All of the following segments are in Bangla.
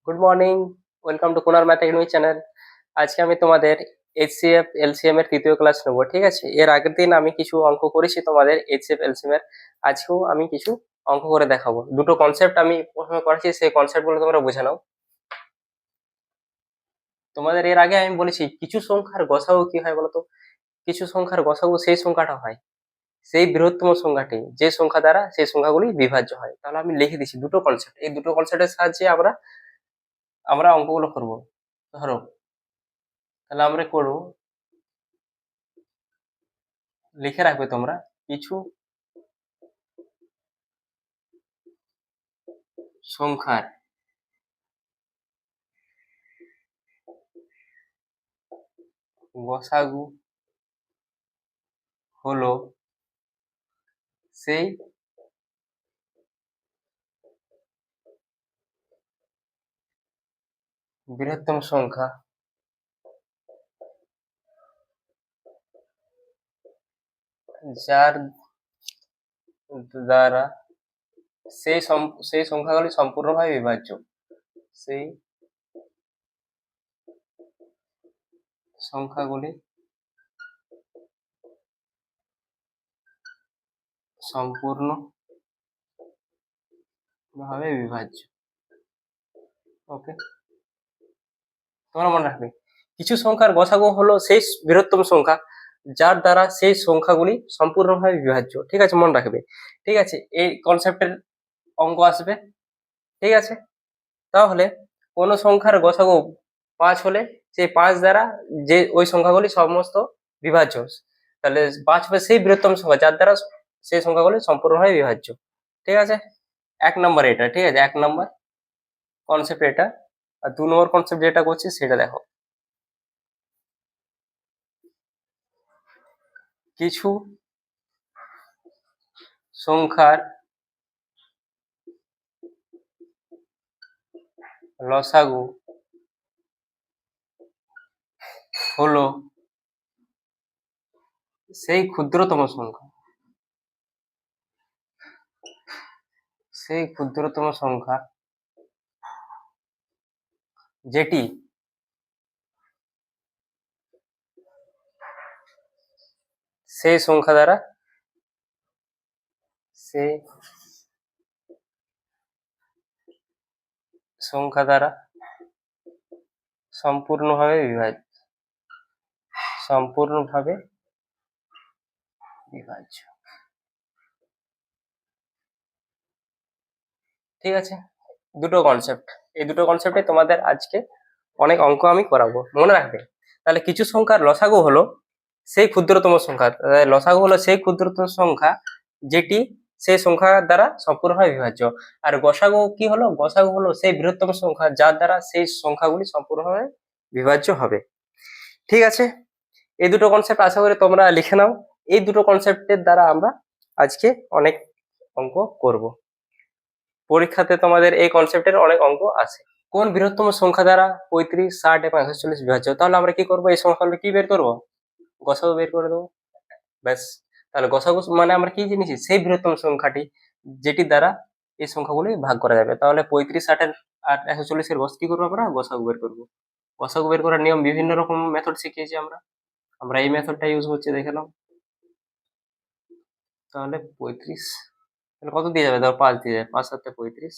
Good morning. Welcome to Kunal math academy channel. আজকে আমি তোমাদের এইচসিএফ এলসিএম এর তৃতীয় ক্লাস নেব, ঠিক আছে? এর আগের দিন আমি কিছু অঙ্ক করেছি তোমাদের এইচসিএফ এলসিএম এর। আজকেও আমি কিছু অঙ্ক করে দেখাবো। দুটো কনসেপ্ট আমি প্রথমে করেছি, সেই কনসেপ্টগুলো তোমরা বুঝে নাও। তোমাদের এর আগে আমি বলেছি কিছু সংখ্যার গসাগু কি হয় বলতো। কিছু সংখ্যার গসাগু সেই সংখ্যাটা হয়, সেই বৃহত্তম সংখ্যাটি যে সংখ্যা দ্বারা সেই সংখ্যাগুলি বিভাজ্য হয়। তাহলে আমি লিখে দিচ্ছি দুটো কনসেপ্ট, এই দুটো কনসেপ্টের সাহায্যে আমরা আমরা অঙ্কগুলো করবো। ধরো, তাহলে আমরা করবো, লিখে রাখবে তোমরা। কিছু সংখ্যার গসাগু হলো সেই বৃহত্তম সংখ্যা যার দ্বারা সেই সংখ্যাগুলি সম্পূর্ণভাবে বিভাজ্য। সেই সংখ্যাগুলি সম্পূর্ণভাবে বিভাজ্য। ওকে, তোমরা মনে রাখবে কিছু সংখ্যার গসাগু হলো সেই বৃহত্তম সংখ্যা যার দ্বারা সেই সংখ্যাগুলি সম্পূর্ণভাবে বিভাজ্য। ঠিক আছে, মনে রাখবে। ঠিক আছে, এই কনসেপ্টের অঙ্ক আসবে। ঠিক আছে, তাহলে কোনো সংখ্যার গসাগু 5 হলে সেই 5 দ্বারা যে ওই সংখ্যাগুলি সমস্ত বিভাজ্য, তাহলে 5 হবে সেই বৃহত্তম সংখ্যা যার দ্বারা সেই সংখ্যাগুলি সম্পূর্ণভাবে বিভাজ্য। ঠিক আছে, এক নম্বর এটা। ঠিক আছে, এক নম্বর কনসেপ্ট এটা। আর 2 নম্বর কনসেপ্ট যেটা করছি সেটা দেখো। কিছু সংখ্যার লসাগু হলো সেই ক্ষুদ্রতম সংখ্যা, সেই ক্ষুদ্রতম সংখ্যা যেটি সেই সংখ্যা দ্বারা সেই সংখ্যা দ্বারা সম্পূর্ণভাবে সম্পূর্ণভাবে বিভাজ্য। ঠিক আছে, দুটো কনসেপ্ট, এই দুটো কনসেপ্টে তোমাদের আজকে অনেক অঙ্ক আমি করাবো, মনে রাখবে। তাহলে কিছু সংখ্যার লসাগু হলো সেই ক্ষুদ্রতম সংখ্যা, লসাগু হলো সেই ক্ষুদ্রতম সংখ্যা যেটি সেই সংখ্যা দ্বারা সম্পূর্ণভাবে বিভাজ্য। আর গসাগু কি হলো? গসাগু হলো সেই বৃহত্তম সংখ্যা যার দ্বারা সেই সংখ্যাগুলি সম্পূর্ণভাবে বিভাজ্য হবে। ঠিক আছে, এই দুটো কনসেপ্ট আশা করি তোমরা লিখে নাও। এই দুটো কনসেপ্টের দ্বারা আমরা আজকে অনেক অঙ্ক করব। পরীক্ষাতে তোমাদের এই কনসেপ্টের অনেক অঙ্ক আসে। কোন বৃহত্তম সংখ্যা দ্বারা 35, 60 এবং 140 বিভাজ্য? তাহলে আমরা কি করবো, এই সংখ্যাগুলো কি বের করবো? গসাগু বের করে দেবো, ব্যাস। তাহলে গসাগু মানে আমরা কি জেনেছি? সেই বৃহত্তম সংখ্যাটি যেটি দ্বারা এই সংখ্যাগুলি ভাগ করা যাবে। তাহলে 35, 60 আর 140 এর কি করবো? আমরা গসাগু বের করবো। গসাগু বের করার নিয়ম বিভিন্ন রকম মেথড শিখিয়েছি আমরা, আমরা এই মেথডটা ইউজ করছি, দেখে নাও। তাহলে 35, তাহলে কত দিয়ে যাবে? ধর 5 দিয়ে যাবে, 5 7 35,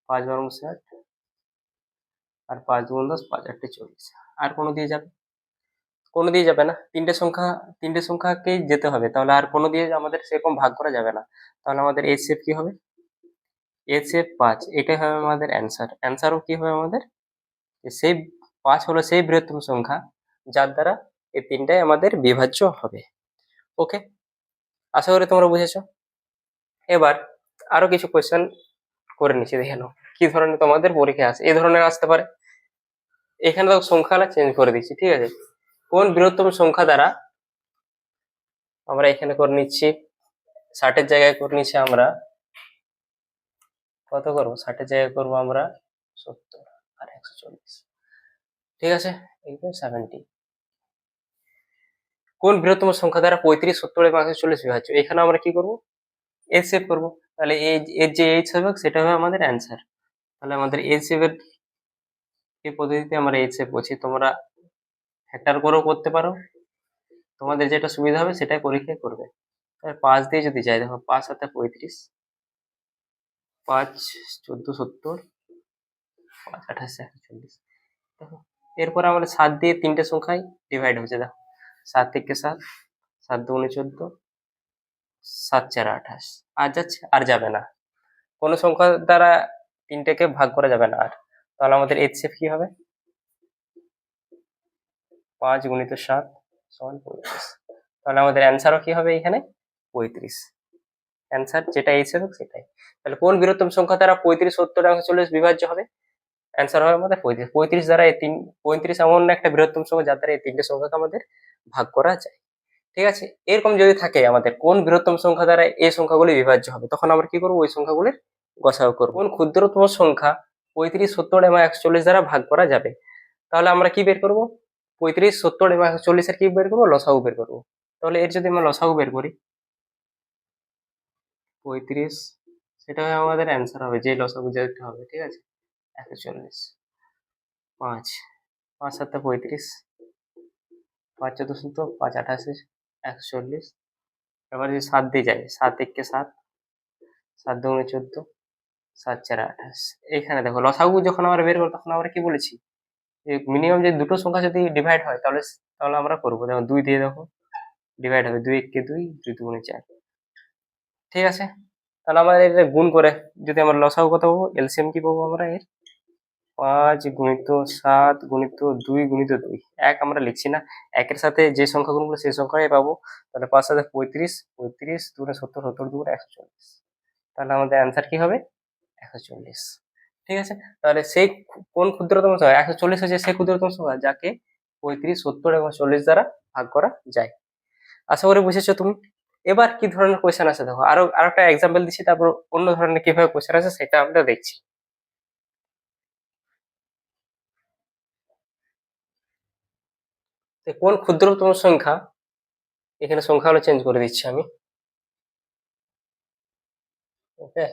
5 বারং 60 আর 5 দুগুণ 10, 5 8 40। আর কোনো দিয়ে যাবে? কোনো দিয়ে যাবে না, তিনটে সংখ্যাকেই যেতে হবে। তাহলে আর কোনো দিয়ে আমাদের সেরকম ভাগ করা যাবে না। তাহলে আমাদের এইচসিএফ কি হবে? এইচসিএফ 5, এটাই হবে আমাদের অ্যান্সার। অ্যান্সারও কি হবে আমাদের? সেই 5 হলো সেই বৃহত্তম সংখ্যা যার দ্বারা এই তিনটাই আমাদের বিভাজ্য হবে। ওকে, আশা করি তোমরা বুঝেছো। এবার আরো কিছু কোয়েশ্চেন করে নিচ্ছি, দেখে নাও কি ধরনের তোমাদের পরীক্ষা আসে। এই ধরনের আসতে পারে। এখানে তো সংখ্যাটা চেঞ্জ করে দিচ্ছি। ঠিক আছে, কোন বৃহত্তম সংখ্যা দ্বারা, আমরা এখানে করে নিচ্ছি 60-এর জায়গায় করে নিচ্ছি আমরা কত করবো? 60-এর জায়গায় করবো আমরা 70 আর 140। ঠিক আছে, 70। কোন বৃহত্তম সংখ্যা দ্বারা 35, 70 এবং 140 বিভাজ্য? এখানে আমরা কি করবো? এর সেভ করবো। তাহলে এর যে এইচ হবে সেটা হবে আমাদের অ্যান্সার। তাহলে আমাদের HCF এর এই পদ্ধতিতে আমরা HCF করছি, তোমরা ফ্যাক্টর করেও করতে পারো, তোমাদের যেটা সুবিধা হবে সেটাই পরীক্ষায় করবে। তাহলে 5 দিয়ে যদি যাই, দেখো 5 7 35, 5 14 70, 5 28 140। দেখো এরপর আমাদের 7 দিয়ে তিনটে সংখ্যায় ডিভাইড হচ্ছে, দেখো 7 থেকে 7, 7 দুগুণে 14, 7 4 28। আর যাচ্ছে, আর যাবে না, কোনো সংখ্যা দ্বারা তিনটেকে ভাগ করা যাবে না আর। তাহলে আমাদের HCF কি হবে? 5 গুণিত 7 সমান 35। তাহলে আমাদের অ্যান্সারও কি হবে এখানে? 35। অ্যান্সার যেটা HCF সেটাই। তাহলে কোন বৃহত্তম সংখ্যা দ্বারা 35 70 140 বিভাজ্য হবে? অ্যান্সার হবে আমাদের 35। 35 দ্বারা 35 এমন একটা বৃহত্তম সংখ্যা যার দ্বারা এই তিনটে সংখ্যাকে আমাদের ভাগ করা যায়। ঠিক আছে, এরকম যদি থাকে আমাদের কোন বৃহত্তম সংখ্যা দ্বারা এই সংখ্যাগুলি বিভাজ্য হবে, তখন আমরা কি করবো? ওই সংখ্যাগুলির গসাগু করবো। কোন ক্ষুদ্রতম সংখ্যা 35 70 এবং 140 দ্বারা ভাগ করা যাবে? তাহলে আমরা কি বের করবো? 35 70 এবং 140 এর কি বের করবো? লসাগু বের করবো। তাহলে এর যদি আমরা লসাগু বের করি 35, সেটা আমাদের অ্যান্সার হবে, যে লসাগু যেটা হবে। ঠিক আছে, 140, 5 5 7 35, 5 14 70, 5 88 140। এবার যদি 7 দিয়ে যাই, 7 1 7, 7 2 14, 7 4 28। এখানে দেখো লসাগু যখন আমরা বের করবো তখন আমরা কি বলেছি, মিনিমাম যে দুটো সংখ্যা যদি ডিভাইড হয় তাহলে তাহলে আমরা করবো। দেখো 2 দিয়ে দেখো ডিভাইড হবে, 2 1 2, 2 2 4। ঠিক আছে, তাহলে আমাদের এটা গুণ করে যদি আমরা লসাগু কত পাবো, এলসিএম কি পাবো আমরা এর? 5 গুণিত 7 গুণিত 2 গুণিত 2। এক আমরা লিখছি না, একের সাথে যে সংখ্যা গুণগুলো সেই সংখ্যাই পাবো। তাহলে 5 7 35, 35 2 70, 70 2 140। তাহলে আমাদের অ্যান্সার কি হবে? 140। ঠিক আছে, তাহলে সেই কোন ক্ষুদ্রতম সংখ্যা? 140 হচ্ছে সেই ক্ষুদ্রতম সংখ্যা যাকে 35 70 এবং 40 দ্বারা ভাগ করা যায়। আশা করি বুঝেছো তুমি। এবার কি ধরনের কোয়েশ্চেন আছে দেখো, আরো একটা এক্সাম্পল দিচ্ছি, তারপর অন্য ধরনের কিভাবে কোয়েশ্চেন আছে সেটা আমরা দেখছি। কোন ক্ষুদ্রতম সংখ্যা, এখানে সংখ্যাগুলো চেঞ্জ করে দিচ্ছি আমি। ওকে,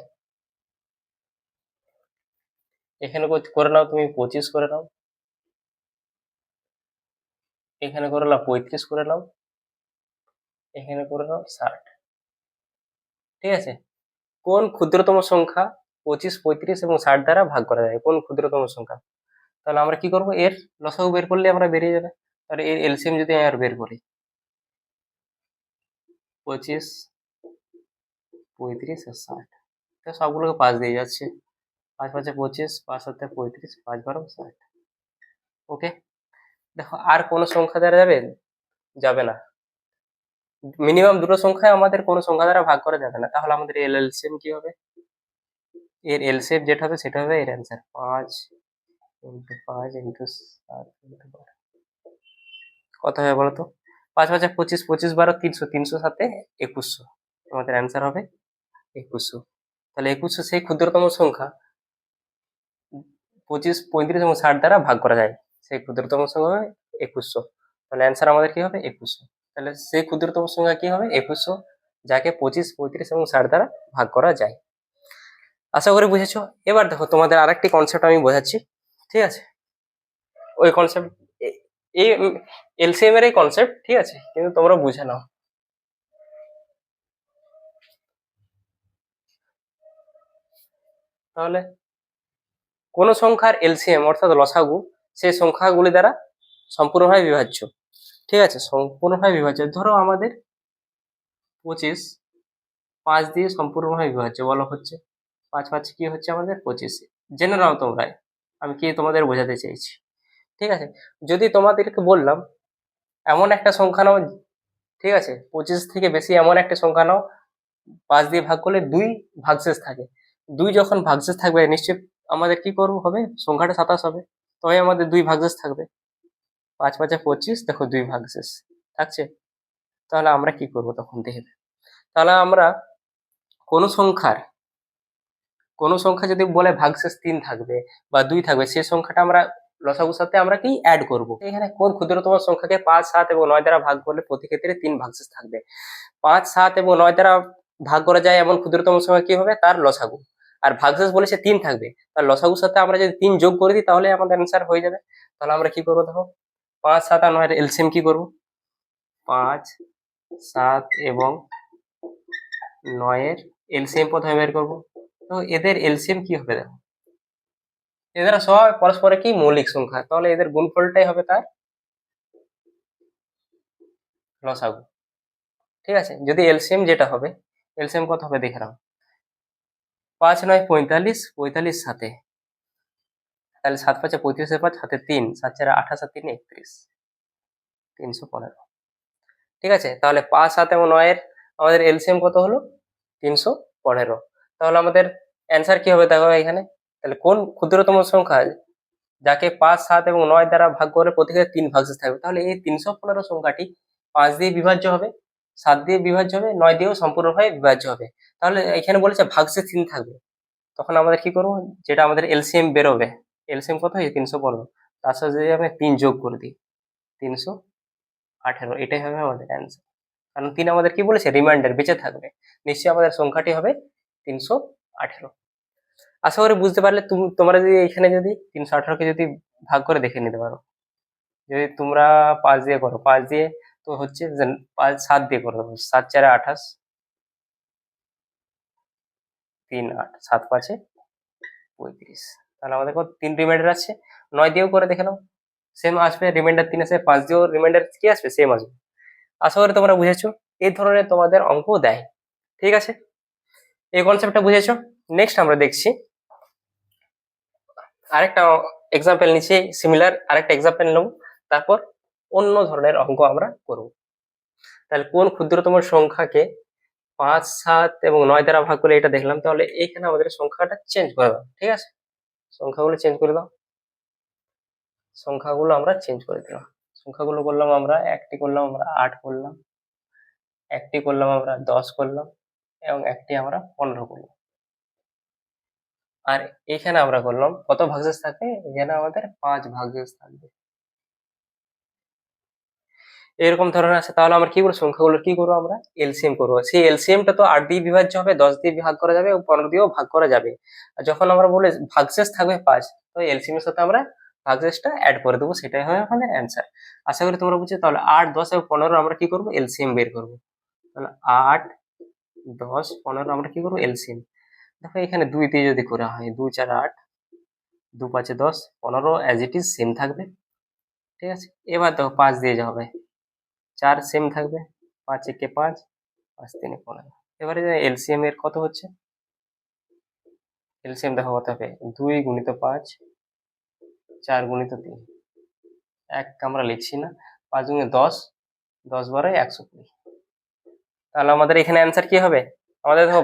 এখানে করে নাও তুমি 25 করে নাও, এখানে করে নাও 35 করে নাও, এখানে করে নাও 60। ঠিক আছে, কোন ক্ষুদ্রতম সংখ্যা 25 35 এবং 60 দ্বারা ভাগ করা যায়? কোন ক্ষুদ্রতম সংখ্যা? তাহলে আমরা কি করব, এর লসাগু বের করলে আমরা বেরিয়ে যাবে। তাহলে এর এলসিএম যদি আর বের করি, 25 35 আর 60, তো সবগুলোকে 5 দিয়ে যাচ্ছে, 5 5 25, 5 7 35, 5 12 60। ওকে, দেখো আর কোন সংখ্যা দ্বারা যাবে? যাবে না, মিনিমাম দুটো সংখ্যায় আমাদের কোনো সংখ্যা দ্বারা ভাগ করা যাবে না। তাহলে আমাদের এর এলসিএম কি হবে? এর এলসিএম যেটা হবে সেটা হবে এর অ্যান্সার 5 ইন্টু 5 ইন্টু 7 ইন্টু 12। কত হবে বলো তো? 5 5 25, 25 12 300, 300 সাথে 2100। আমাদের অ্যান্সার হবে 2100। তাহলে 2100 সেই ক্ষুদ্রতম সংখ্যা 25 35 এবং 60 দ্বারা ভাগ করা যায়, সেই ক্ষুদ্রতম সংখ্যা হবে 2100। তাহলে অ্যান্সার আমাদের কি হবে? 2100। তাহলে সেই ক্ষুদ্রতম সংখ্যা কি হবে? 2100, যাকে 25 35 এবং 60 দ্বারা ভাগ করা যায়। আশা করি বুঝেছো। এবার দেখো তোমাদের আরেকটি কনসেপ্ট আমি বোঝাচ্ছি। ঠিক আছে, ওই কনসেপ্ট এই এলসিএম এর এই কনসেপ্ট, ঠিক আছে, কিন্তু তোমরা বুঝে নাও। তাহলে কোন সংখ্যার এলসিএম অর্থাৎ লসাগু সেই সংখ্যাগুলি দ্বারা সম্পূর্ণভাবে বিভাজ্য। ঠিক আছে, সম্পূর্ণভাবে বিভাজ্য। ধরো আমাদের 25 5 দিয়ে সম্পূর্ণভাবে বিভাজ্য বলা হচ্ছে, 5 5 কি হচ্ছে আমাদের 25। জেনে নাও তোমরা আমি কি তোমাদের বোঝাতে চেয়েছি। ঠিক আছে, যদি তোমাদেরকে বললাম এমন একটা সংখ্যা নাও, ঠিক আছে, 25 থেকে বেশি এমন একটা সংখ্যা নাও 5 দিয়ে ভাগ করলে 2 ভাগশেষ থাকে। 2 যখন ভাগশেষ থাকবে নিশ্চয়ই আমাদের কি করবো হবে, সংখ্যাটা 27 হবে, তবে আমাদের 2 ভাগশেষ থাকবে। 5 5 25, দেখো 2 ভাগশেষ থাকছে। তাহলে আমরা কি করব তখন দেখবে, তাহলে আমরা কোন সংখ্যার কোন সংখ্যা যদি বলে ভাগশেষ 3 থাকবে বা 2 থাকবে, সেই সংখ্যাটা আমরা লসাগুর সাথে আমরা কি অ্যাড করব। এখানে কোন ক্ষুদ্রতম সংখ্যাকে 5 7 এবং 9 দ্বারা ভাগ করলে প্রতি ক্ষেত্রে 3 ভাগশেষ থাকবে? 5 7 এবং 9 দ্বারা ভাগ করা যায় এমন ক্ষুদ্রতম সংখ্যা কি হবে? তার লসাগু। আর ভাগশেষ বলেছে 3 থাকবে, তাহলে লসাগুর সাথে আমরা যদি 3 যোগ করে দিই তাহলে আমাদের অ্যান্সার হয়ে যাবে। তাহলে আমরা কি করবো দেখো, 5, 7 আর 9 এর এলসিএম কি করবো, 5, 7 এবং 9 এর এলসিএম প্রথমে বের করবো। তো এদের এলসিএম কি হবে দেখো, এরা সবাই পরস্পরের কি মৌলিক সংখ্যা, তাহলে এদের গুণফলটাই হবে তার লসাগু। ঠিক আছে, যদি এলসিএম যেটা হবে, এলসিএম কত হবে দেখে নাও, 5 9 45, 45 সাথে, তাহলে 7 5 35 5 হাতে 3, 7 4 28 আর 3 31, 315। ঠিক আছে, তাহলে 5 7 এবং 9 এর আমাদের এলসিএম কত হলো, 315। তাহলে আমাদের অ্যান্সার কি হবে দেখো এখানে, তাহলে কোন ক্ষুদ্রতম সংখ্যা যাকে 5 7 এবং 9 দ্বারা ভাগ করে প্রত্যেকে 3 ভাগশেষ থাকবে, তাহলে এই 315 সংখ্যাটি 5 দিয়ে বিভাজ্য হবে, 7 দিয়ে বিভাজ্য হবে, 9 দিয়েও সম্পূর্ণভাবে বিভাজ্য হবে। তাহলে এখানে বলেছে ভাগশেষ 3 থাকবে, তখন আমাদের কি করবো, যেটা আমাদের এলসিএম বেরোবে, এলসিএম কত হয় 315, তার সাথে যদি আমি 3 যোগ করে দিই 318, এটাই হবে আমাদের অ্যান্সার। কারণ 3 আমাদের কি বলেছে, রিমাইন্ডার বেঁচে থাকবে, নিশ্চয়ই আমাদের সংখ্যাটি হবে 318। আশা করি বুঝতে পারলে। তোমরা যদি এখানে যদি 318কে যদি ভাগ করে দেখে নিতে পারো, যদি তোমরা 5 দিয়ে করো, 5 দিয়ে তো হচ্ছে 5 7 দিয়ে করো, 7 4 28, 3 8, 7 5 35, তাহলে আমাদের কত 3 রিমাইন্ডার আছে। 9 দিয়েও করে দেখে নাও, সেম আসবে, রিমাইন্ডার 3 আসবে, 5 দিয়েও রিমাইন্ডার কি আসবে, সেম আসবে। আশা করি তোমরা বুঝেছো, এই ধরনের তোমাদের অঙ্ক দেয়। ঠিক আছে, এই কনসেপ্টটা বুঝেছো। নেক্সট আমরা দেখছি আরেকটা এক্সাম্পল নিচ্ছি, সিমিলার আরেকটা এক্সাম্পল নেব, তারপর অন্য ধরনের অঙ্ক আমরা করব। তাহলে কোন ক্ষুদ্রতম সংখ্যাকে 5 7 এবং 9 দ্বারা ভাগ করে এটা দেখলাম, তাহলে এইখানে আমাদের সংখ্যাটা চেঞ্জ করে দাও। ঠিক আছে, সংখ্যাগুলো চেঞ্জ করে দাও, সংখ্যাগুলো আমরা চেঞ্জ করে দিলাম। সংখ্যাগুলো করলাম আমরা, একটি করলাম আমরা 8 করলাম, একটি করলাম আমরা 10 করলাম, এবং একটি আমরা 15 করলাম। আর এখানে আমরা করলাম কত ভাগশেষ থাকবে, এখানে আমাদের 5 ভাগশেষ থাকবে। এরকম ধরনের আছে, তাহলে আমরা কি করবো, সংখ্যাগুলো কি করবো, আমরা এলসিএম করবো। সেই এলসিএমটা তো 8 দিয়ে বিভাজ্য হবে, 10 দিয়ে ভাগ করা যাবে এবং 15 দিয়েও ভাগ করা যাবে। আর যখন আমরা বলে ভাগশেষ থাকবে 5, তো এলসিএম এর সাথে আমরা ভাগশেষটা অ্যাড করে দেবো, সেটাই হবে আমাদের অ্যান্সার। আশা করি তোমরা বুঝছো। তাহলে 8 10 এবং 15 আমরা কি করবো, এলসিএম বের করবো। তাহলে 8 10 15 আমরা কি করবো, এলসিএম। দেখো এখানে 2 দিয়ে যদি করা হয়, 2 4 8, 2 5 10, 15 অ্যাজ ইট ইজ সেম থাকবে। ঠিক আছে, এবার দেখো 5 দিয়ে যাবে, 4 সেম থাকবে, 5 একে 5, 5 3 15। এবারে এলসিএম এর কত হচ্ছে, এলসিএম দেখো কত হবে, 2 গুণিত 5, 4 গুণিত 3, 1 আমরা লিখছি না, 5 গুণে 10, 10 12 120। তাহলে আমাদের এখানে অ্যান্সার কি হবে, আমাদের দেখো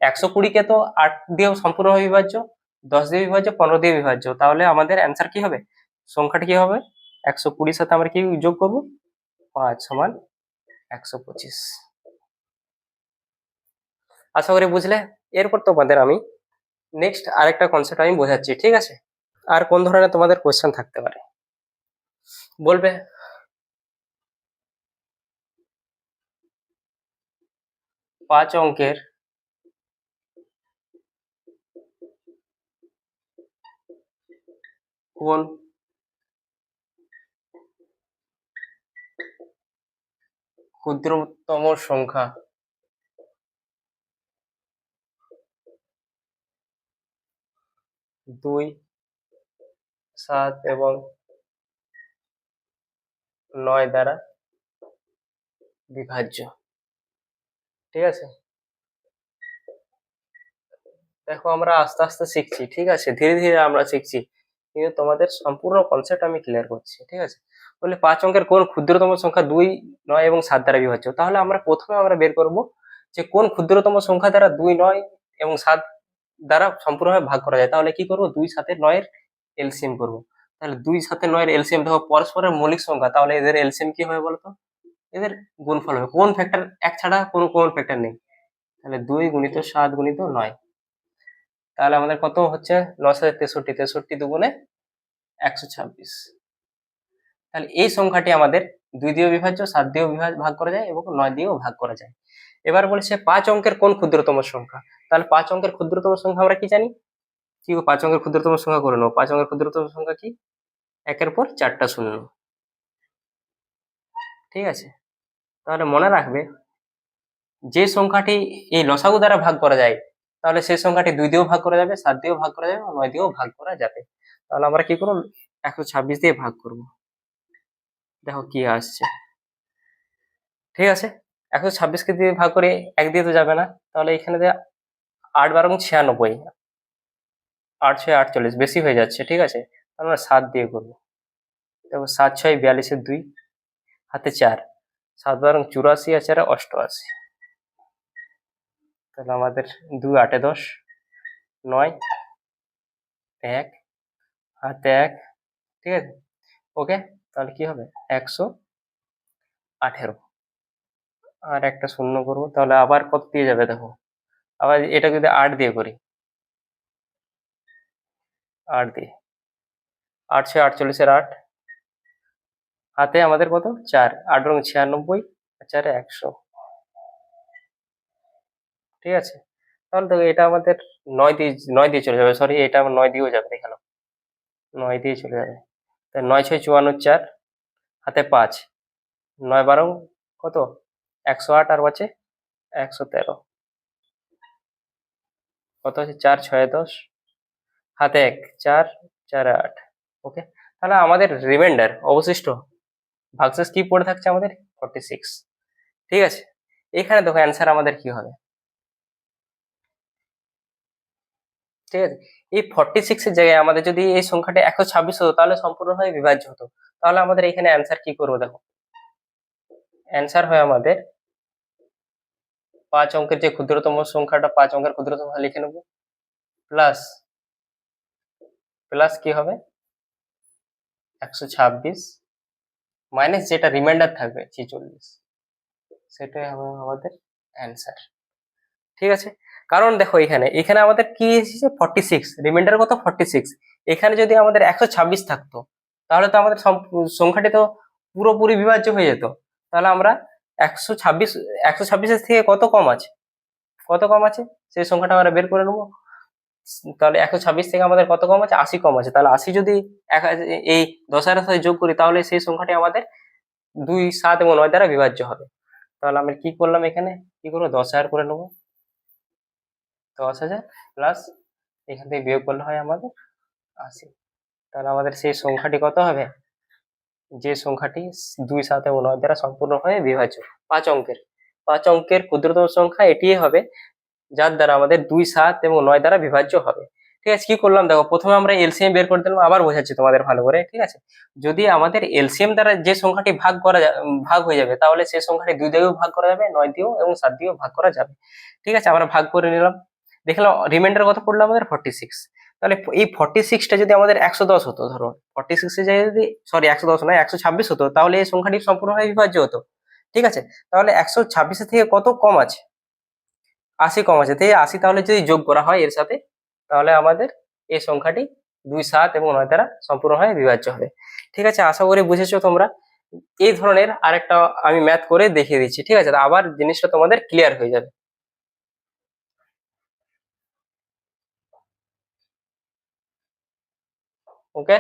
120 কে তো 8 দিয়েও সম্পূর্ণভাবে বিভাজ্য, 10 দিয়ে বিভাজ্য, 15 দিয়ে বিভাজ্য, তাহলে আমাদের অ্যান্সার কি হবে, সংখ্যাটা কি হবে, 120 সাথে আমরা কি যোগ করব, 5 সমান 125। আশা করি বুঝলে। এরপর তোমাদের আমি নেক্সট আরেকটা কনসেপ্ট আমি বোঝাচ্ছি। ঠিক আছে, আর কোন ধরনের তোমাদের কোয়েশ্চেন থাকতে পারে বলবে। 5 অঙ্কের কোন ক্ষুদ্রতম সংখ্যা দুই 7 এবং 9 দ্বারা বিভাজ্য। ঠিক আছে, দেখো আমরা আস্তে আস্তে শিখছি, ঠিক আছে, ধীরে ধীরে আমরা শিখছি, কিন্তু তোমাদের সম্পূর্ণ কনসেপ্ট আমি ক্লিয়ার করছি। ঠিক আছে, বলে 5 অঙ্কের কোন ক্ষুদ্রতম সংখ্যা 2 9 এবং 7 দ্বারা বিভাজ্য। তাহলে আমরা প্রথমে আমরা বের করব যে কোন ক্ষুদ্রতম সংখ্যা দ্বারা 2 9 এবং 7 দ্বারা সম্পূর্ণভাবে ভাগ করা যায়। তাহলে কি করব, 2 7 9 এর এলসিএম করব। তাহলে 2 7 9 এর এলসিএম দেখো পরস্পরের মৌলিক সংখ্যা, তাহলে এদের এলসিএম কি হবে বলতো, এদের গুণফল হবে। কোন ফ্যাক্টর এক ছাড়া কোনো কোন ফ্যাক্টর নেই, তাহলে 2 গুণিত 7 গুণিত 9, তাহলে আমাদের কত হচ্ছে 963, 63 দুগুণে 126। তাহলে এই সংখ্যাটি আমাদের 2 দিয়েও বিভাজ্য, 7 দিয়েও ভাগ করা যায় এবং 9 দিয়েও ভাগ করা যায়। এবার বলেছে 5 অঙ্কের কোন ক্ষুদ্রতম সংখ্যা। তাহলে 5 অঙ্কের ক্ষুদ্রতম সংখ্যা আমরা কি জানি? কি গো, 5 অঙ্কের ক্ষুদ্রতম সংখ্যা করে নাও। 5 অঙ্কের ক্ষুদ্রতম সংখ্যা কি? 1-এর পর 4টা শূন্য। ঠিক আছে, তাহলে মনে রাখবে যে সংখ্যাটি এই লসাগু দ্বারা ভাগ করা যায়, তাহলে সেই সংখ্যাটি 2 দিয়েও ভাগ করা যাবে, 7 দিয়েও ভাগ করা যাবে, 9 দিয়েও ভাগ করা যাবে। তাহলে আমরা কি করব, 126 দিয়ে ভাগ করব। দেখো কি আসছে। ঠিক আছে, 126কে দিয়ে ভাগ করে 1 দিয়ে তো যাবে না, তাহলে এখানে 8 12 96, 8 6 48, বেশি হয়ে যাচ্ছে। ঠিক আছে, আমরা 7 দিয়ে করবো। দেখো 7 6 42 2, হাতে 4, 7 12 84 আর 4 88। তাহলে আমাদের 2 8 10, 9 1, হাতে 1। ঠিক আছে, ওকে। তাহলে কি হবে, 118। আর একটা শূন্য করবো, তাহলে আবার কত দিয়ে যাবে দেখো। আবার এটা যদি 8 দিয়ে করি, 8 দিয়ে, 8 6 48 8, হাতে আমাদের কত, 4, 8 রং 96, 4 100। ঠিক আছে, তাহলে দেখো এটা আমাদের 9 দিয়ে চলে যাবে, সরি এটা আমার 9 দিয়েও যাবে, দেখে নাও, 9 দিয়ে চলে যাবে। তাই 9 6 54 4, হাতে 5, 9 12 কত, 108, আর বাঁচে 113। কত আছে, 4 6 10, হাতে 1, 4 4 8। ওকে, তাহলে আমাদের রিমাইন্ডার অবশিষ্ট ভাগশেষ কি পড়ে থাকছে আমাদের, 46। ঠিক আছে, এখানে দেখো অ্যান্সার আমাদের কি হবে। ঠিক আছে, এই 46 এর জায়গায় আমাদের যদি এই সংখ্যাটা 126 হতো, তাহলে সম্পূর্ণভাবে বিভাজ্য হতো। তাহলে আমাদের এখানে অ্যান্সার কি করবো দেখো, অ্যান্সার হয় আমাদের 5 অঙ্কের যে ক্ষুদ্রতম সংখ্যাটা, 5 অঙ্কের ক্ষুদ্রতম সংখ্যা লিখে নেবো, প্লাস প্লাস কি হবে 126, মাইনাস যেটা রিমাইন্ডার থাকবে 46, সেটাই হবে আমাদের অ্যান্সার। ঠিক আছে, কারণ দেখো এখানে এখানে আমাদের কি এসেছে 46, রিমাইন্ডার কত 46। এখানে যদি আমাদের 126 থাকতো, তাহলে তো আমাদের সংখ্যাটি তো পুরোপুরি বিভাজ্য হয়ে যেত। তাহলে আমরা 126, 126 থেকে কত কম আছে, কত কম আছে সেই সংখ্যাটা আমরা বের করে নেবো। তাহলে 126 থেকে আমাদের কত কম আছে, 80 কম আছে। তাহলে 80 যদি এই 10 এর সাথে যোগ করি, তাহলে সেই সংখ্যাটি আমাদের 2 7 এবং 9 দ্বারা বিভাজ্য হবে। তাহলে আমরা কি করলাম, এখানে কি করবো, 10,000 করে নেবো, 10,000 প্লাস এখান থেকে বিয়োগ করলে হয় আমাদের 80। তাহলে আমাদের সেই সংখ্যাটি কত হবে, যে সংখ্যাটি 2 7 এবং 9 দ্বারা সম্পূর্ণভাবে বিভাজ্য, 5 অঙ্কের ক্ষুদ্রতম সংখ্যা এটিই হবে, যার দ্বারা আমাদের 2 7 এবং 9 দ্বারা বিভাজ্য হবে। ঠিক আছে, কি করলাম দেখো, প্রথমে আমরা এলসিএম বের করে দিলাম, আবার বোঝাচ্ছি তোমাদের ভালো করে। ঠিক আছে, যদি আমাদের এলসিএম দ্বারা যে সংখ্যাটি ভাগ হয়ে যাবে, তাহলে সেই সংখ্যাটি 2 দিয়েও ভাগ করা যাবে, 9 দিয়েও এবং 7 দিয়েও ভাগ করা যাবে। ঠিক আছে, আমরা ভাগ করে নিলাম, দেখলাম রিমাইন্ডার কত পড়লো আমাদের 46। তাহলে এই 46টা যদি আমাদের 110 হতো, ধরো 46 এর জায়গায় যদি, সরি 110 নয় 126 হতো, তাহলে এই সংখ্যাটি সম্পূর্ণভাবে বিভাজ্য হতো। ঠিক আছে, তাহলে 126 থেকে কত কম আছে, 80 কম আছে। তাই 80 তাহলে যদি যোগ করা হয় এর সাথে, তাহলে আমাদের এই সংখ্যাটি 2 7 এবং 9 দ্বারা সম্পূর্ণভাবে বিভাজ্য হবে। ঠিক আছে, আশা করি বুঝেছো তোমরা। এই ধরনের আরেকটা আমি ম্যাথ করে দেখিয়ে দিচ্ছি। ঠিক আছে, আবার জিনিসটা তোমাদের ক্লিয়ার হয়ে যাবে। ওকে,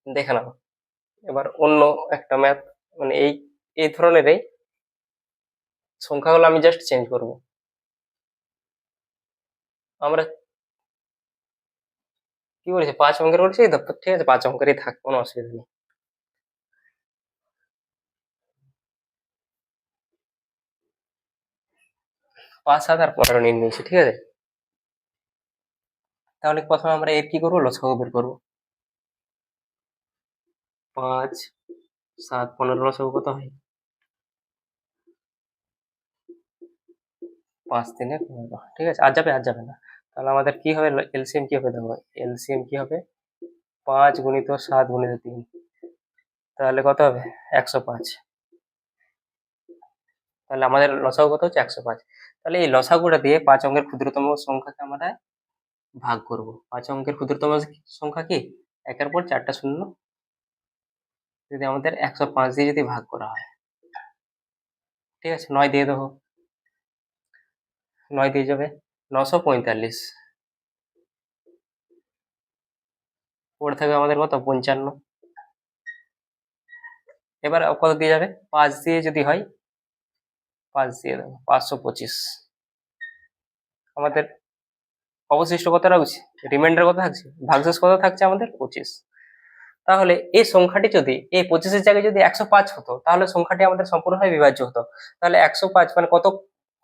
দেখে নাও এবার অন্য একটা ম্যাথ, মানে এই এই ধরনেরই সংখ্যাগুলো আমি জাস্ট চেঞ্জ করব। আমরা কি বলেছি, 5 অঙ্কের বলেছি তো, ঠিক আছে 5 অঙ্কেরই থাক, কোনো অসুবিধা নেই। 5 7 আর 15 নিয়ে নিয়েছি। ঠিক আছে, তাহলে প্রথমে আমরা এর কি করবো, লসাগু বের করবো। 5 7 15 লসাগু কত হয়, 5 3 15। ঠিক আছে, আর যাবে না। তাহলে আমাদের কি হবে, এলসিএম কি হবে দেখো, এলসিএম কি হবে, 5 গুণিত 7 গুণিত 3, তাহলে কত হবে 105। তাহলে আমাদের লসাগু কত হচ্ছে 105। তাহলে এই লসাগুটা দিয়ে 5 অঙ্কের ক্ষুদ্রতম সংখ্যাকে আমরা ভাগ করব। 5 অঙ্কের ক্ষুদ্রতম সংখ্যা কি, 1-এর পর 4টা শূন্য, যদি আমাদের 105 দিয়ে যদি ভাগ করা হয়। ঠিক আছে, 9 দিয়ে দেবো, 9 দিয়ে যাবে 945, পড়ে থাকবে আমাদের কত 55। এবার কত দিয়ে যাবে 5 দিয়ে যদি হয় 5 দিয়ে দেবো 525। আমাদের অবশিষ্ট কত রাখছে, রিমাইন্ডার কত থাকছে, ভাগশেষ কত থাকছে আমাদের 25। তাহলে এই সংখ্যাটি যদি এই 25-এর জায়গায় যদি 105 হতো তাহলে সংখ্যাটি আমাদের সম্পূর্ণভাবে বিভাজ্য হতো। তাহলে 105 মানে কত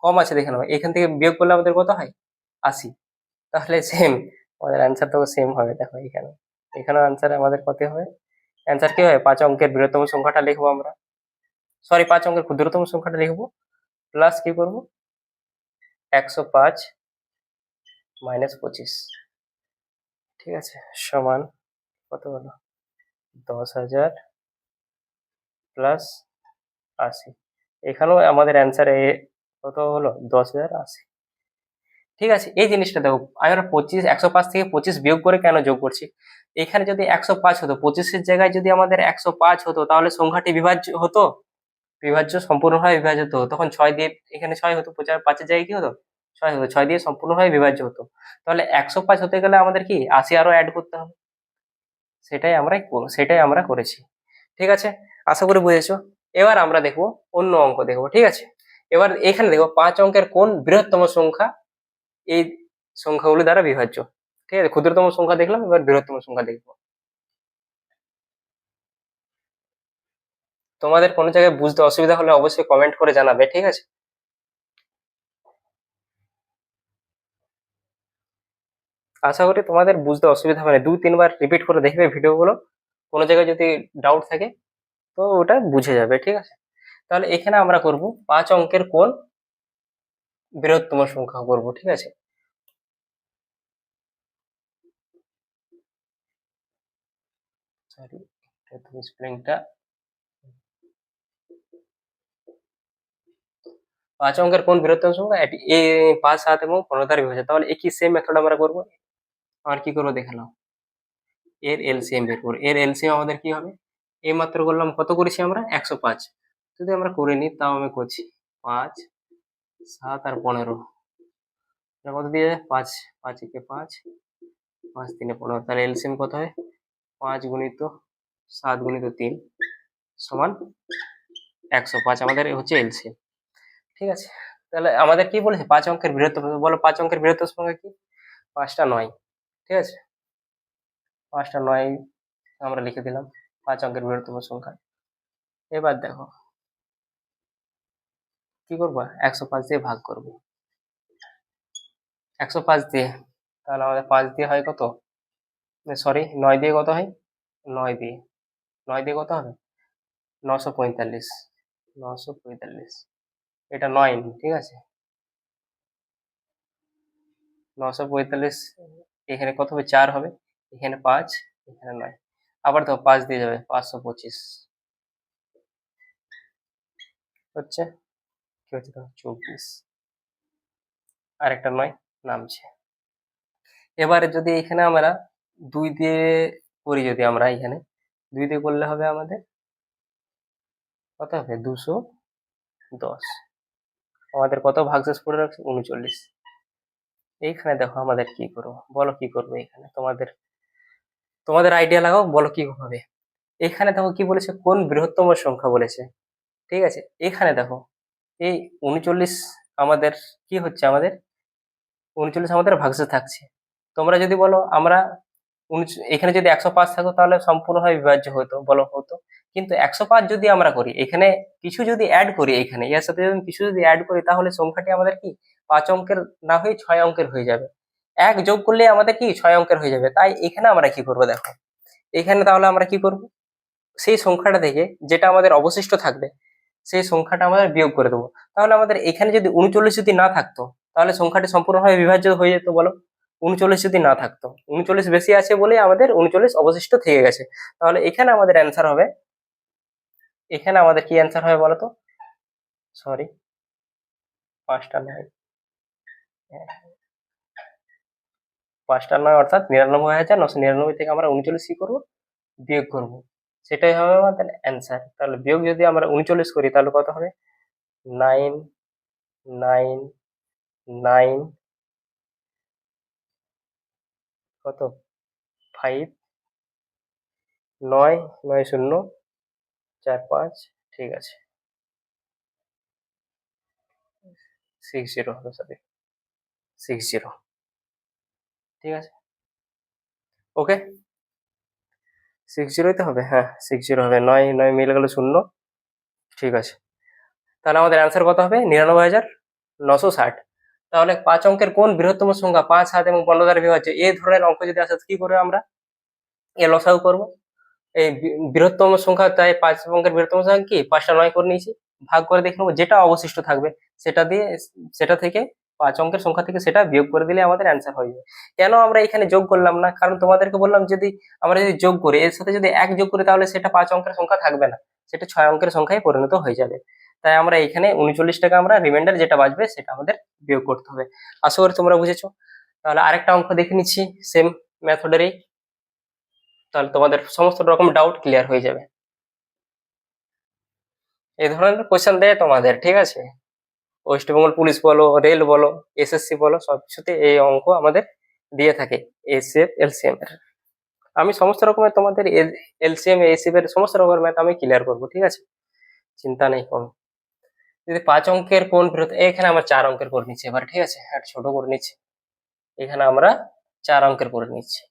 কম আছে দেখে নাও, এখান থেকে বিয়োগ করলে আমাদের কত হয় 80। তাহলে সেম আমাদের অ্যান্সার তো সেম হবে। দেখো এখানে এখানেও অ্যান্সার আমাদের কত হবে, অ্যান্সার কি হয় 5 অঙ্কের বৃহত্তম সংখ্যাটা লিখবো আমরা, সরি 5 অঙ্কের ক্ষুদ্রতম সংখ্যাটা লিখবো, প্লাস কি করব 105 মাইনাস 25, ঠিক আছে, সমান কত হলো 10,000 প্লাস 80। এখানেও আমাদের অ্যান্সার কত হলো 10,080। ঠিক আছে, এই জিনিসটা দেখো আমরা 105 থেকে 25 বিয়োগ করে কেন যোগ করছি, এখানে যদি 105 হতো 25-এর জায়গায় যদি আমাদের 105 হতো তাহলে সংখ্যাটি বিভাজ্য হতো, বিভাজ্য সম্পূর্ণভাবে বিভাজ্য হতো। তখন 6 দিয়ে এখানে 6 হতো, 5-এর জায়গায় কি হতো 6 হতো, 6 দিয়ে সম্পূর্ণভাবে বিভাজ্য হতো। তাহলে 105 হতে গেলে আমাদের কি 80 আরো অ্যাড করতে হবে, সেটাই আমরা করেছি। ঠিক আছে, আশা করি বুঝেছো। এবার আমরা দেখবো অন্য অঙ্ক দেখবো, ঠিক আছে। এবার এখানে দেখো 5 অঙ্কের কোন বৃহত্তম সংখ্যা এই সংখ্যাগুলি দ্বারা বিভাজ্য। ঠিক আছে, ক্ষুদ্রতম সংখ্যা দেখলাম, এবার বৃহত্তম সংখ্যা দেখবো। তোমাদের কোনো জায়গায় বুঝতে অসুবিধা হলে অবশ্যই কমেন্ট করে জানাবে, ঠিক আছে। আশা করি তোমাদের বুঝতে অসুবিধা হবে না, 2-3 বার রিপিট করে দেখবে ভিডিওগুলো, কোনো জায়গায় যদি ডাউট থাকে তো ওটা বুঝে যাবে, ঠিক আছে। তাহলে এখানে আমরা করব 5 অঙ্কের কোন বৃহত্তম সংখ্যা করব, ঠিক আছে। সরি, তুমি স্পেলিংটা 5 অঙ্কের কোন বৃহত্তম সংখ্যা, এটি 5, 7 এবং 15 দ্বারা বিভাজ্য। তাহলে একই সেম মেথড আমরা করব। আর কি করবো দেখে নাও, এর এলসিএম বের করবো। এর এলসিএম আমাদের কি হবে, এই মাত্র করলাম, কত করেছি আমরা 105, যদি আমরা করে নিই তাও আমি করছি 5, 7 আর 15, কত দিয়ে 5, 5 একে 5, 5 3 15, তাহলে এলসিএম কত হয় 5 গুণিত 7 গুণিত 3 সমান 105, আমাদের হচ্ছে এলসিএম। ঠিক আছে, তাহলে আমাদের কি বলেছে 5 অঙ্কের বৃহত্তম, বলো 5 অঙ্কের বৃহত্তম সংখ্যা কি, 5টা 9, ঠিক আছে, 5টা 9 আমরা লিখে দিলাম 5 অঙ্কের বৃহত্তম সংখ্যা। এবার দেখো কি করবো, 105 দিয়ে ভাগ করবো, 105 দিয়ে, তাহলে আমাদের 5 দিয়ে হয় কত, সরি 9 দিয়ে কত হয়, 9 দিয়ে 9 দিয়ে কত হবে 945, 945, এটা 9, ঠিক আছে, 945, এখানে কত হবে 4 হবে, এখানে 5, এখানে 9, আবার তো 5 দিয়ে যাবে 525 হচ্ছে, কি হচ্ছে তো 24, আর একটা 9 নামছে। এবারে যদি এখানে আমরা 2 দিয়ে করি, যদি আমরা এখানে 2 দিয়ে করলে হবে আমাদের কত হবে 210, আমাদের কত ভাগশেষ পড়ে রাখছে 39। এইখানে দেখো আমাদের কি করবো, বলো কি করবো, এখানে তোমাদের তোমাদের আইডিয়া লাগাও, বলো কি হবে। এখানে দেখো কি বলেছে, কোন বৃহত্তম সংখ্যা বলেছে, ঠিক আছে। এখানে দেখো এই 39 আমাদের কি হচ্ছে, আমাদের 39 আমাদের ভাগশেষ থাকছে। তোমরা যদি বলো আমরা এখানে যদি 105 থাকতো তাহলে সম্পূর্ণভাবে বিভাজ্য হতো, বলো হতো, কিন্তু 105 যদি আমরা করি, এখানে কিছু যদি অ্যাড করি, এখানে এর সাথে যদি কিছু যদি অ্যাড করি তাহলে সংখ্যাটি আমাদের কি 5 অঙ্কের না হয়ে 6 অঙ্কের হয়ে যাবে। এক যোগ করলে আমাদের কি 6 অঙ্কের হয়ে যাবে। তাই এখানে আমরা কি করবো দেখো, এখানে তাহলে আমরা কি করব, সেই সংখ্যাটা থেকে যেটা আমাদের অবশিষ্ট থাকবে সেই সংখ্যাটা আমরা বিয়োগ করে দেবো। তাহলে আমাদের এখানে যদি 39 যদি না থাকতো তাহলে সংখ্যাটি সম্পূর্ণভাবে বিভাজ্য হয়ে যেত, বলো 39 যদি না থাকতো, 39 বেশি আছে বলে আমাদের 39 অবশিষ্ট থেকে গেছে। তাহলে এখানে আমাদের অ্যান্সার হবে, এখানে আমাদের কি অ্যান্সার হবে বলতো, সরি 5টা 9, 5টা 9 অর্থাৎ 99,999 থেকে আমরা 39 কি করবো বিয়োগ করবো, সেটাই হবে আমাদের অ্যান্সার। তাহলে বিয়োগ যদি আমরা 39 করি তাহলে কত হবে 9, 9, 9 কত 5 9 9 0 4 5 ঠিক আছে 60 হবে, সরি 60 ঠিক আছে ওকে 60 তো হবে, হ্যাঁ 60 হবে, 9 9 মিলে গেল 0 ঠিক আছে। তাহলে আমাদের অ্যান্সার কত হবে 99,960। তাহলে 5 অঙ্কের কোন বৃহত্তম সংখ্যা 5 7 এবং 15 দ্বারা বিভাজ্য, এই ধরনের অঙ্ক যদি আসে কি করে আমরা এ লসাগু করব? এই বৃহত্তম সংখ্যা, তাই 5 অঙ্কের বৃহত্তম সংখ্যা কি 5টা 9 করে নিয়েছি, ভাগ করে দেখে নেবো যেটা অবশিষ্ট থাকবে সেটা দিয়ে, সেটা থেকে 5 অঙ্কের সংখ্যা থেকে সেটা বিয়োগ করে দিলে আমাদের অ্যান্সার হয়ে যাবে। কেন আমরা এখানে যোগ করলাম না? কারণ তোমাদেরকে বললাম যদি আমরা যদি যোগ করি, এর সাথে যদি 1 যোগ করি তাহলে সেটা 5 অঙ্কের সংখ্যা থাকবে না, সেটা 6 অঙ্কের সংখ্যায় পরিণত হয়ে যাবে। তাই আমরা এখানে 39 টাকা আমরা রিমাইন্ডার যেটা বাঁচবে সেটা আমাদের বিয়োগ করতে হবে। আশা করি তোমরা বুঝেছো। তাহলে আরেকটা অঙ্ক দেখে নিচ্ছি সেম মেথডেরই, তাহলে তোমাদের সমস্ত রকম ডাউট ক্লিয়ার হয়ে যাবে। এই ধরনের কোয়েশ্চেন দেয় তোমাদের, ঠিক আছে, ওয়েস্ট বেঙ্গল পুলিশ বলো, রেল বলো, এসএসসি বলো, সবকিছুতে এই অঙ্ক আমাদের দিয়ে থাকে এসএফ এলসিএম এর। আমি সমস্ত রকমের তোমাদের এলসিএম এসএফ এর সমস্ত রকমের ম্যাথ আমি ক্লিয়ার করবো, ঠিক আছে, চিন্তা নেই কোনো। যদি 5 অঙ্কের কোন বৃহৎ, এখানে আমরা 4 অঙ্কের করে নিচ্ছি এবার, ঠিক আছে, আর ছোট করে নিচ্ছি, এখানে আমরা 4 অঙ্কের করে নিচ্ছি।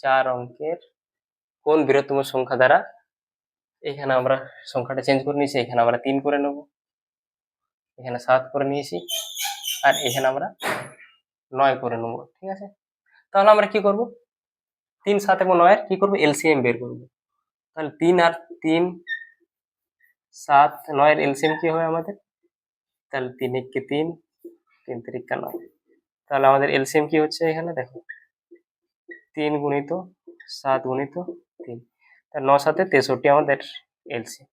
4 অঙ্কের কোন বৃহত্তম সংখ্যা দ্বারা, এখানে আমরা সংখ্যাটা চেঞ্জ করে নিয়েছি, এখানে আমরা 3 করে নেব, এখানে 7 করে নিয়েছি, আর এখানে আমরা 9 করে নেব, ঠিক আছে। তাহলে আমরা কি করব, 3 7 এবং 9 এর কি করব এলসিএম বের করব। তাহলে 3 আর 3 7 9 এর এলসিএম কি হবে আমাদের, তাহলে 3 1 3 3 3 9, তাহলে আমাদের এলসিএম কি হচ্ছে এখানে দেখো 3 গুণিত 7 গুণিত 3, তাহলে 9 7 63 আমাদের এলসিএম।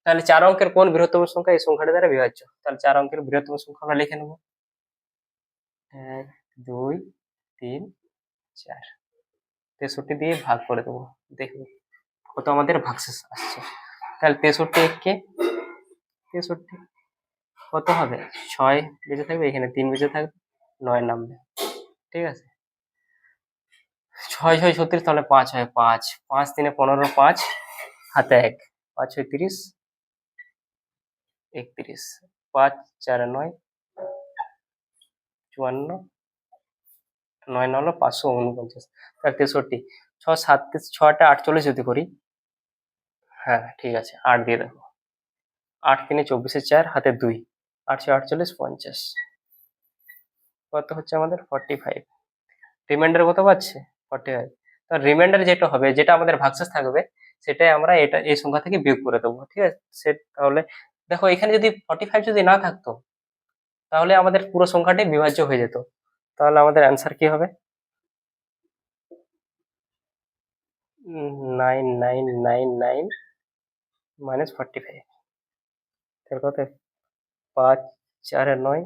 তাহলে 4 অঙ্কের কোন বৃহত্তম সংখ্যা এই সংখ্যাটা দ্বারা বিভাজ্য, তাহলে 4 অঙ্কের বৃহত্তম সংখ্যা আমরা লিখে নেব 1 2 3 4, 63 দিয়ে ভাগ করে দেবো, দেখবো কত আমাদের ভাগশেষ আসছে। তাহলে 63 কে 63 কত হবে 6 বেঁচে থাকবে, এখানে 3 বেঁচে থাকবে, 9 নামবে, ঠিক আছে। 6 6 36, তাহলে 5 হয় 5 5 3 15 5 হাতে 1 5 6 30 31 5 4 9 54 9 9 হলো 549, তাহলে 63 6 7 6টা 48 যদি করি, হ্যাঁ ঠিক আছে 8 দিয়ে দেখো 8 3 24 4 হাতে 2 8 6 48 50, কত হচ্ছে আমাদের 45, রিমাইন্ডার কত পাচ্ছে 45। তো রিমাইন্ডার যেটা হবে, যেটা আমাদের ভাগশেষ থাকবে সেটাই আমরা এটা এই সংখ্যা থেকে বিয়োগ করে দেবো, ঠিক আছে। তাহলে দেখো এখানে যদি 45 যদি না থাকতো তাহলে আমাদের পুরো সংখ্যাটি বিভাজ্য হয়ে যেত, তাহলে আমাদের অ্যান্সার কি হবে 9999 মাইনাস 45, তার কত 5 4 9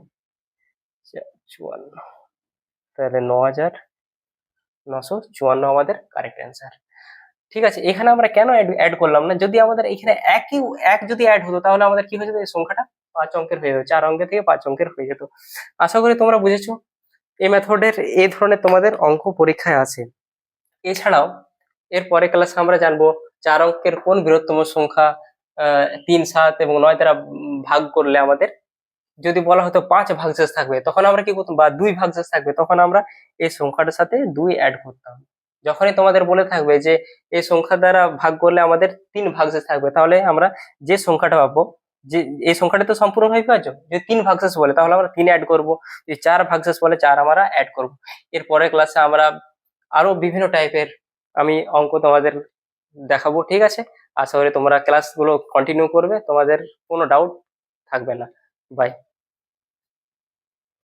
54, তাহলে 9954 আমাদের কারেক্ট অ্যান্সার। ঠিক আছে, এখানে আমরা কেন অ্যাড করলাম না, যদি আমাদের এখানে একই এক যদি অ্যাড হতো তাহলে আমাদের কি হয়ে যেত এই সংখ্যাটা 5 অঙ্কের হয়ে যেত, 4 অঙ্কের থেকে 5 অঙ্কের হয়ে যেত। আশা করি তোমরা বুঝেছো। এই মেথডের এই ধরনের তোমাদের অঙ্ক পরীক্ষায় আছে। এছাড়াও এর পরে ক্লাসে আমরা জানবো 4 অঙ্কের কোন বৃহত্তম সংখ্যা 3 7 এবং 9 দ্বারা ভাগ করলে আমাদের, যদি বলা হতো 5 ভাগশেষ থাকবে তখন আমরা কি করতাম, বা 2 ভাগশেষ থাকবে তখন আমরা এই সংখ্যাটার সাথে 2 অ্যাড করতাম। যখনই তোমাদের বলে থাকবে যে এই সংখ্যা দ্বারা ভাগ করলে আমাদের 3 ভাগশেষ থাকবে, তাহলে আমরা যে সংখ্যাটা পাবো, যে এই সংখ্যাটা তো সম্পূর্ণভাবে পাচ্ছ, যদি 3 ভাগশেষ বলে তাহলে আমরা 3 অ্যাড করব, যদি 4 ভাগশেষ বলে 4 আমরা অ্যাড করব। এর পরের ক্লাসে আমরা আরো বিভিন্ন টাইপের আমি অঙ্ক তোমাদের দেখাবো, ঠিক আছে। আশা করি তোমরা ক্লাসগুলো কন্টিনিউ করবে, তোমাদের কোনো ডাউট থাকবে না। বাই।